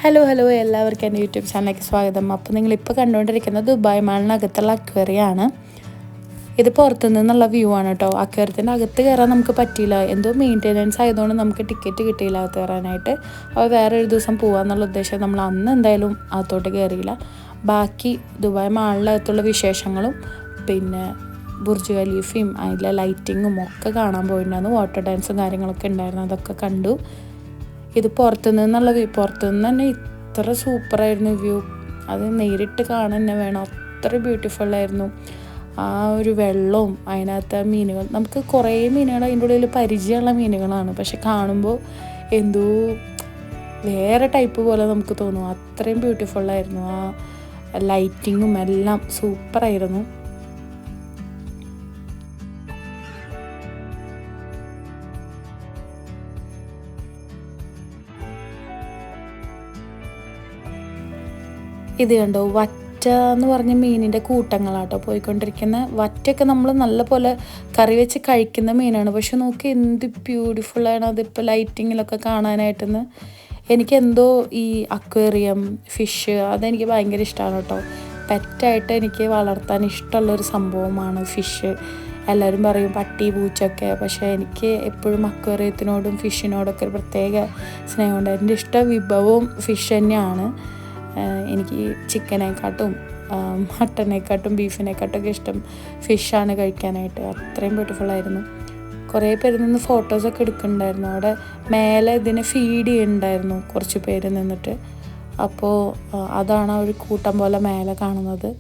Hello എല്ലാവർക്കും എൻ്റെ YouTube ചാനലിലേക്ക് സ്വാഗതം. അപ്പോൾ നിങ്ങളിപ്പോൾ കണ്ടുകൊണ്ടിരിക്കുന്നത് ദുബായ് മാളിനകത്തുള്ള അക്വേറിയമാണ്. ഇത് പുറത്തു നിന്നുള്ള വ്യൂ ആണ് കേട്ടോ. അക്വേറിയത്തിൻ്റെ അകത്ത് കയറാൻ നമുക്ക് പറ്റിയില്ല, എന്തോ മെയിൻ്റെനൻസ് ആയതുകൊണ്ട് നമുക്ക് ടിക്കറ്റ് കിട്ടിയില്ല അകത്ത് കയറാനായിട്ട്. അപ്പോൾ വേറൊരു ദിവസം പോകാമെന്നുള്ള ഉദ്ദേശം നമ്മൾ അന്ന് എന്തായാലും അകത്തോട്ട് കയറിയില്ല. ബാക്കി ദുബായ് മാളിനകത്തുള്ള വിശേഷങ്ങളും പിന്നെ ബുർജ് ഖലീഫയും അതിലെ ലൈറ്റിങ്ങും ഒക്കെ കാണാൻ പോയിട്ടുണ്ടായിരുന്നു. വാട്ടർ ഡാൻസും കാര്യങ്ങളൊക്കെ ഉണ്ടായിരുന്നു, അതൊക്കെ കണ്ടു. ഇത് പുറത്തുനിന്നുള്ള വ്യൂ, പുറത്തുനിന്ന് തന്നെ ഇത്ര സൂപ്പറായിരുന്നു വ്യൂ. അത് നേരിട്ട് കാണാൻ തന്നെ വേണം, അത്ര ബ്യൂട്ടിഫുള്ളായിരുന്നു. ആ ഒരു വെള്ളവും അതിനകത്ത് മീനുകൾ, നമുക്ക് കുറേ മീനുകൾ അതിൻ്റെ ഉള്ളിൽ പരിചയമുള്ള മീനുകളാണ്, പക്ഷെ കാണുമ്പോൾ എന്തോ വേറെ ടൈപ്പ് പോലെ നമുക്ക് തോന്നും. അത്രയും ബ്യൂട്ടിഫുള്ളായിരുന്നു. ആ ലൈറ്റിങ്ങും എല്ലാം സൂപ്പറായിരുന്നു. ഇത് കണ്ടോ, വറ്റ എന്ന് പറഞ്ഞ മീനിൻ്റെ കൂട്ടങ്ങളാട്ടോ പോയിക്കൊണ്ടിരിക്കുന്ന. വറ്റയൊക്കെ നമ്മൾ നല്ല പോലെ കറി വെച്ച് കഴിക്കുന്ന മീനാണ്, പക്ഷെ നോക്കി എന്ത് ബ്യൂട്ടിഫുള്ളാണ് അതിപ്പോൾ ലൈറ്റിങ്ങിലൊക്കെ കാണാനായിട്ടെന്ന്. എനിക്കെന്തോ ഈ അക്വേറിയം ഫിഷ് അതെനിക്ക് ഭയങ്കര ഇഷ്ടമാണ് കേട്ടോ. പെറ്റായിട്ട് എനിക്ക് വളർത്താൻ ഇഷ്ടമുള്ളൊരു സംഭവമാണ് ഫിഷ്. എല്ലാവരും പറയും പട്ടി പൂച്ചൊക്കെ, പക്ഷേ എനിക്ക് എപ്പോഴും അക്വേറിയത്തിനോടും ഫിഷിനോടൊക്കെ ഒരു പ്രത്യേക സ്നേഹമുണ്ട്. എൻ്റെ ഇഷ്ട വിഭവവും ഫിഷ് തന്നെയാണ്. എനിക്ക് ചിക്കനേക്കാട്ടും മട്ടനേക്കാട്ടും ബീഫിനെക്കാട്ടൊക്കെ ഇഷ്ടം ഫിഷാണ് കഴിക്കാനായിട്ട്. അത്രയും ബ്യൂട്ടിഫുള്ളായിരുന്നു. കുറേ പേര് നിന്ന് ഫോട്ടോസൊക്കെ എടുക്കുന്നുണ്ടായിരുന്നു. അവിടെ മേലെ ഇതിനെ ഫീഡ് ചെയ്യുന്നുണ്ടായിരുന്നു കുറച്ച് പേര് നിന്നിട്ട്. അപ്പോൾ അതാണ് ഒരു കൂട്ടം പോലെ മേലെ കാണുന്നത്.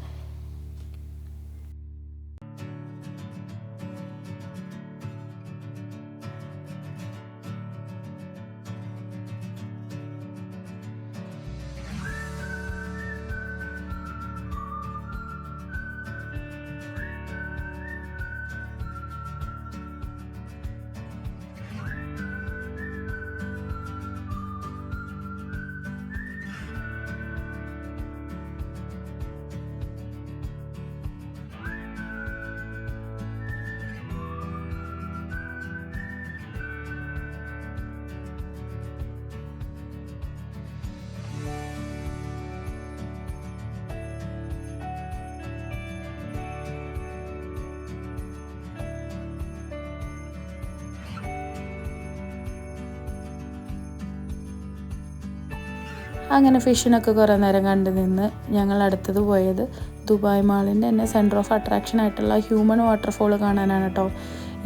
അങ്ങനെ ഫിഷിനൊക്കെ കുറേ നേരം കണ്ടു നിന്ന് ഞങ്ങൾ അടുത്തത് പോയത് ദുബായ് മാളിൻ്റെ തന്നെ സെൻറ്റർ ഓഫ് അട്രാക്ഷൻ ആയിട്ടുള്ള ഹ്യൂമൻ വാട്ടർഫോൾ കാണാനാണ് കേട്ടോ.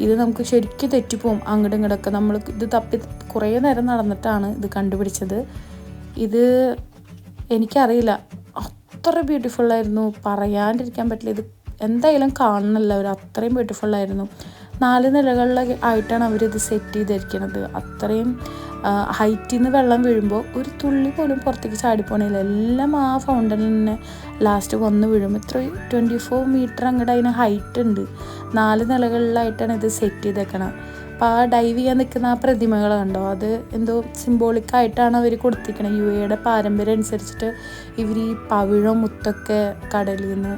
ഇത് നമുക്ക് ശരിക്കും തെറ്റിപ്പോവും അങ്ങോട്ടും ഇങ്ങോട്ടൊക്കെ. നമ്മൾ ഇത് തപ്പി കുറേ നേരം നടന്നിട്ടാണ് ഇത് കണ്ടുപിടിച്ചത്. ഇത് എനിക്കറിയില്ല, അത്ര ബ്യൂട്ടിഫുള്ളായിരുന്നു, പറയാണ്ടിരിക്കാൻ പറ്റില്ല. ഇത് എന്തായാലും കാണണമല്ലോ, അവർ അത്രയും ബ്യൂട്ടിഫുള്ളായിരുന്നു. 4 നിലകളിലായിട്ടാണ് അവരിത് സെറ്റ് ചെയ്തിരിക്കുന്നത്. അത്രയും ഹൈറ്റിൽ നിന്ന് വെള്ളം വീഴുമ്പോൾ ഒരു തുള്ളി പോലും പുറത്തേക്ക് ചാടിപ്പോണില്ല. എല്ലാം ആ ഫൗണ്ടനിൽ തന്നെ ലാസ്റ്റ് വന്ന് വീഴും. ഇത്ര 24 മീറ്റർ അങ്ങോട്ട് അതിന് ഹൈറ്റ് ഉണ്ട്. 4 നിലകളിലായിട്ടാണ് ഇത് സെറ്റ് ചെയ്തേക്കണം. അപ്പോൾ ആ ഡൈവ് ചെയ്യാൻ നിൽക്കുന്ന ആ പ്രതിമകൾ കണ്ടോ, അത് എന്തോ സിംബോളിക്കായിട്ടാണ് അവർ കൊടുത്തിരിക്കുന്നത്. UAE പാരമ്പര്യം അനുസരിച്ചിട്ട് ഇവർ ഈ പവിഴം മുത്തൊക്കെ കടലിൽ നിന്ന്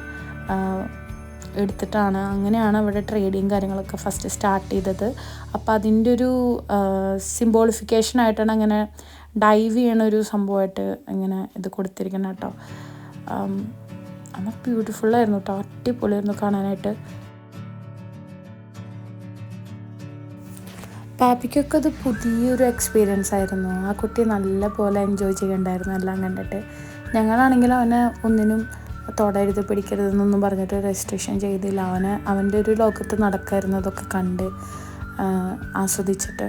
എടുത്തിട്ടാണ്, അങ്ങനെയാണ് അവിടെ ട്രേഡിങ് കാര്യങ്ങളൊക്കെ ഫസ്റ്റ് സ്റ്റാർട്ട് ചെയ്തത്. അപ്പോൾ അതിൻ്റെ ഒരു സിംബോളിഫിക്കേഷനായിട്ടാണ് അങ്ങനെ ഡൈവ് ചെയ്യണൊരു സംഭവമായിട്ട് ഇങ്ങനെ ഇത് കൊടുത്തിരിക്കുന്നത് കേട്ടോ. അത് ബ്യൂട്ടിഫുള്ളായിരുന്നു കേട്ടോ, അടിപൊളിയായിരുന്നു കാണാനായിട്ട്. പാപ്പിക്കൊക്കെ അത് പുതിയൊരു എക്സ്പീരിയൻസ് ആയിരുന്നു. ആ കുട്ടി നല്ല പോലെ എൻജോയ് ചെയ്യണ്ടായിരുന്നു എല്ലാം കണ്ടിട്ട്. ഞങ്ങളാണെങ്കിലും അവനെ ഒന്നിനും തൊടരുത് പിടിക്കരുതെന്നൊന്നും പറഞ്ഞിട്ട് റെസ്ട്രിക്ഷൻ ചെയ്തില്ല. അവൻ്റെ ഒരു ലോകത്ത് നടക്കായിരുന്നതൊക്കെ കണ്ട് ആസ്വദിച്ചിട്ട്.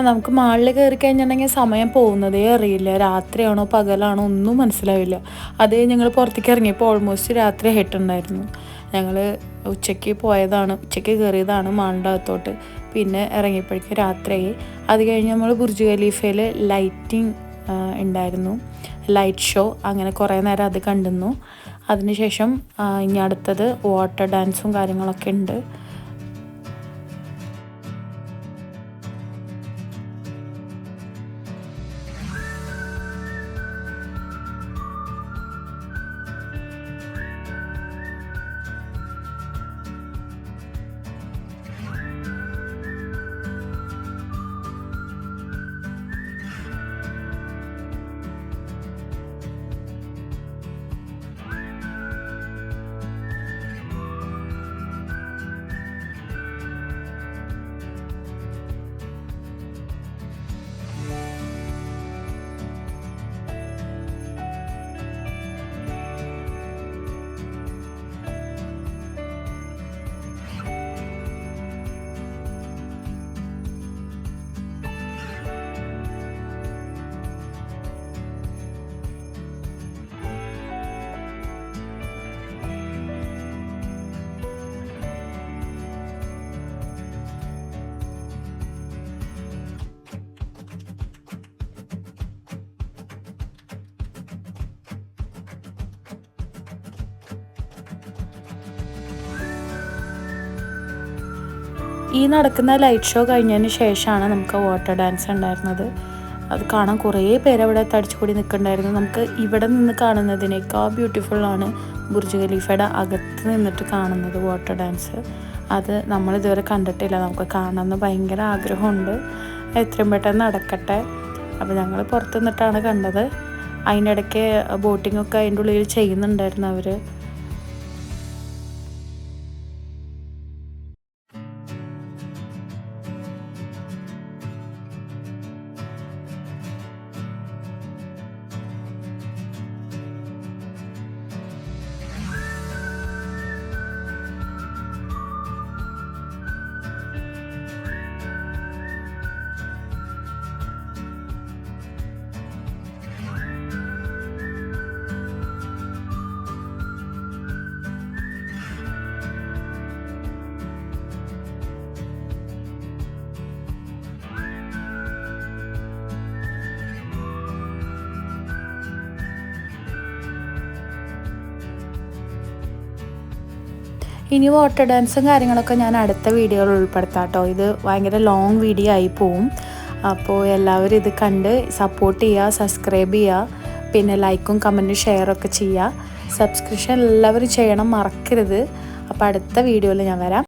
നമുക്ക് മാളിൽ കയറി കഴിഞ്ഞിട്ടുണ്ടെങ്കിൽ സമയം പോകുന്നതേ അറിയില്ല. രാത്രിയാണോ പകലാണോ ഒന്നും മനസ്സിലാവില്ല. അത് ഞങ്ങൾ പുറത്തേക്ക് ഇറങ്ങിയപ്പോൾ ഓൾമോസ്റ്റ് രാത്രി ആയിട്ടുണ്ടായിരുന്നു. ഞങ്ങൾ ഉച്ചയ്ക്ക് കയറിയതാണ് മാളിൻ്റെ അകത്തോട്ട്. പിന്നെ ഇറങ്ങിയപ്പോഴേക്കും രാത്രിയായി. അത് കഴിഞ്ഞ് നമ്മൾ ബുർജ് ഖലീഫയിൽ ലൈറ്റിംഗ് ഉണ്ടായിരുന്നു, ലൈറ്റ് ഷോ. അങ്ങനെ കുറേ നേരം അത് കണ്ടിരുന്നു. അതിനുശേഷം ഇനി അടുത്തത് വാട്ടർ ഡാൻസും കാര്യങ്ങളൊക്കെ ഉണ്ട്. ഈ നടക്കുന്ന ലൈറ്റ് ഷോ കഴിഞ്ഞതിന് ശേഷമാണ് നമുക്ക് വാട്ടർ ഡാൻസ് ഉണ്ടായിരുന്നത്. അത് കാണാൻ കുറേ പേര് അവിടെ തടിച്ചുകൂടി നിൽക്കുന്നുണ്ടായിരുന്നു. നമുക്ക് ഇവിടെ നിന്ന് കാണുന്നതിനേക്കാൾ ബ്യൂട്ടിഫുള്ളാണ് ബുർജ് ഖലീഫയുടെ അകത്ത് നിന്നിട്ട് കാണുന്നത് വാട്ടർ ഡാൻസ്. അത് നമ്മളിതുവരെ കണ്ടിട്ടില്ല. നമുക്ക് കാണണമെന്ന് ഭയങ്കര ആഗ്രഹമുണ്ട്. എത്രയും പെട്ടെന്ന് നടക്കട്ടെ. അപ്പോൾ ഞങ്ങൾ പുറത്ത് നിന്നിട്ടാണ് കണ്ടത്. അതിനിടയ്ക്ക് ബോട്ടിങ്ങൊക്കെ അതിൻ്റെ ഉള്ളിൽ ചെയ്യുന്നുണ്ടായിരുന്നു അവർ. ഇനി വാട്ടർ ഡാൻസും കാര്യങ്ങളൊക്കെ ഞാൻ അടുത്ത വീഡിയോയിൽ ഉൾപ്പെടുത്താം കേട്ടോ. ഇത് ഭയങ്കര ലോങ് വീഡിയോ ആയി പോവും. അപ്പോൾ എല്ലാവരും ഇത് കണ്ട് സപ്പോർട്ട് ചെയ്യുക, സബ്സ്ക്രൈബ് ചെയ്യുക, പിന്നെ ലൈക്കും കമൻറ്റും ഷെയറൊക്കെ ചെയ്യുക. സബ്സ്ക്രിപ്ഷൻ എല്ലാവരും ചെയ്യണം, മറക്കരുത്. അപ്പോൾ അടുത്ത വീഡിയോയിൽ ഞാൻ വരാം.